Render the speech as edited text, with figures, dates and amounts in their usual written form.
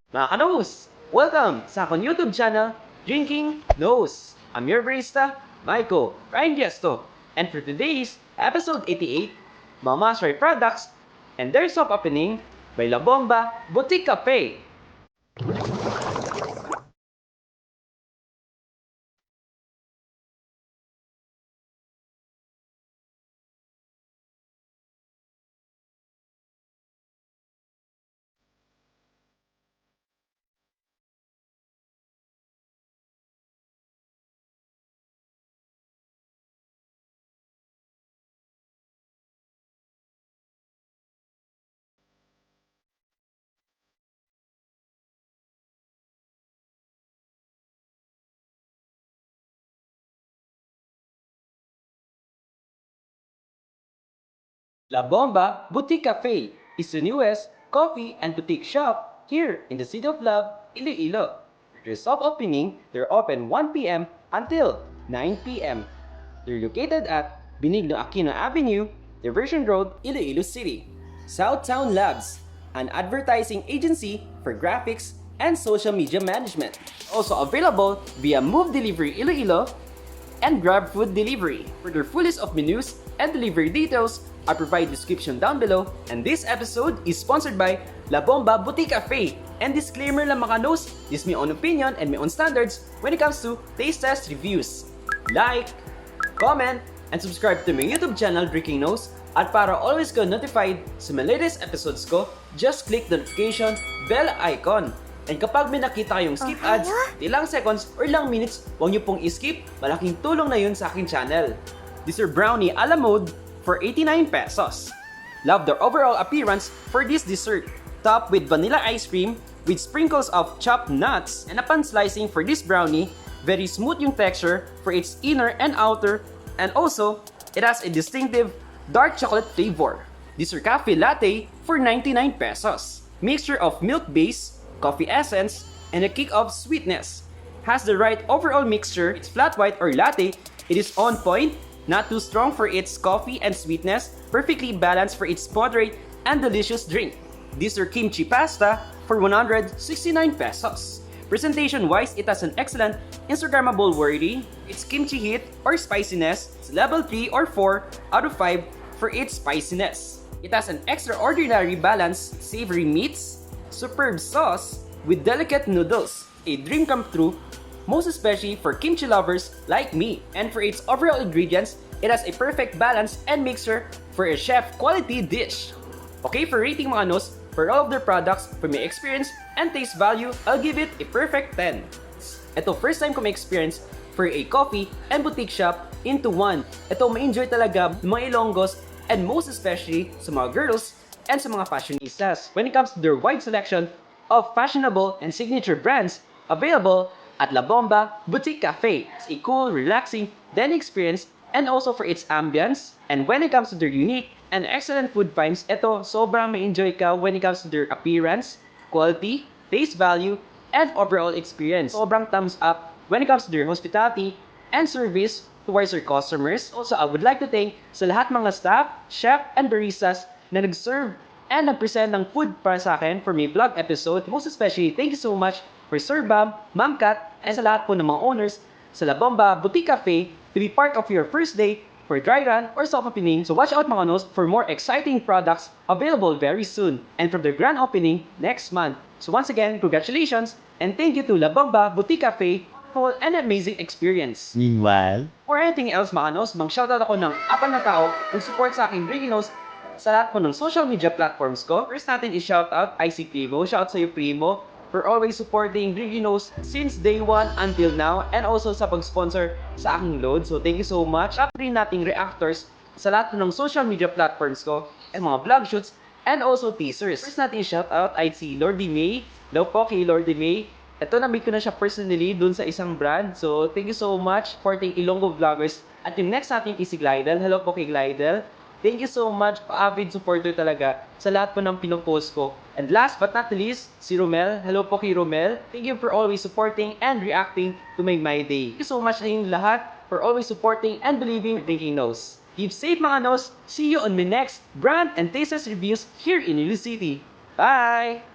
Mga kanos, welcome sa akong YouTube channel, Drinking Nose. I'm your barista, Michael Ryan Gesto. And for today's episode 88, Mama's Right Products and their soft opening by La Bomba Boutique Cafe. La Bomba Boutique Cafe is the newest coffee and boutique shop here in the City of Love, Iloilo. Their soft opening, they're open 1 p.m. until 9 p.m. They're located at Benigno Aquino Avenue, Diversion Road, Iloilo City. Southtown Labs, an advertising agency for graphics and social media management. Also available via Move Delivery Iloilo and Grab Food Delivery. For their full list of menus and delivery details, I provide description down below. And this episode is sponsored by La Bomba Boutique Cafe. And disclaimer lang mga nos, this is my own opinion and my own standards when it comes to taste test reviews. Like, comment, and subscribe to my YouTube channel Drinking Nose. At para always ka notified sa mga latest episodes ko, just click the notification bell icon. And kapag may nakita kayong skip ads, ilang seconds or ilang minutes, huwag niyo pong i-skip. Malaking tulong na yun sa aking channel. This is brownie a la mode for 89 pesos. Love the overall appearance for this dessert. Topped with vanilla ice cream with sprinkles of chopped nuts. And upon slicing for this brownie, very smooth yung texture for its inner and outer. And also, it has a distinctive dark chocolate flavor. This is cafe latte for 99 pesos. Mixture of milk base, coffee essence, and a kick of sweetness. Has the right overall mixture. It's flat white or latte. It is on point, not too strong for its coffee and sweetness, perfectly balanced for its moderate and delicious drink. This is kimchi pasta for 169 pesos. Presentation-wise, it has an excellent Instagrammable worthy. Its kimchi heat or spiciness is level 3 or 4 out of 5 for its spiciness. It has an extraordinary balanced savory meats, superb sauce with delicate noodles, a dream come true, most especially for kimchi lovers like me. And for its overall ingredients, it has a perfect balance and mixture for a chef quality dish. Okay, for rating mga nos, for all of their products, from my experience and taste value, I'll give it a perfect 10. Ito, first time ko may experience for a coffee and boutique shop into one. Ito, ma-enjoy talaga ng mga Ilonggos and most especially sa mga girls and sa mga fashionistas when it comes to their wide selection of fashionable and signature brands available at La Bomba Boutique Cafe. It's a cool, relaxing dining experience and also for its ambience. And when it comes to their unique and excellent food finds, ito sobrang ma-enjoy ka when it comes to their appearance, quality, taste value, and overall experience. Sobrang thumbs up when it comes to their hospitality and service towards their customers. Also, I would like to thank sa lahat mga staff, chef, and baristas na nag-serve and nag-present ng food para sa akin for my vlog episode. Most especially, thank you so much for Sir Bam, Ma'am Kat, and sa lahat po ng mga owners sa La Bomba Boutique Cafe to be part of your first day for dry run or soft opening. So watch out mga nos for more exciting products available very soon and from the grand opening next month. So once again, congratulations and thank you to La Bomba Boutique Cafe for an amazing experience. Meanwhile, Or anything else mga nos, mag-shoutout ako ng apat na tao kung support sa aking Drinking Nose sa lahat po ng social media platforms ko. First natin i-shoutout IC Primo. Shoutout sa iyo Primo for always supporting Drinking Nose since day 1 until now and also sa pag-sponsor sa aking load. So thank you so much. Shoutout rin nating reactors sa lahat po ng social media platforms ko and mga vlog shoots and also teasers. First natin i-shoutout ay si Lordy May. Hello po kay Lordy May. Ito, na-meet ko na siya personally dun sa isang brand. So, thank you so much for the Ilonggo Vloggers. At yung next natin kay si Glidel. Hello po kay Glidel. Thank you so much, avid supporter talaga sa lahat po ng pinopost ko. And last but not least, si Romel. Hello po kay Romel. Thank you for always supporting and reacting to my day. Thank you so much sa inyong lahat for always supporting and believing in Drinking Nose. Keep safe mga nos. See you on my next brand and tastes reviews here in Iloilo City. Bye!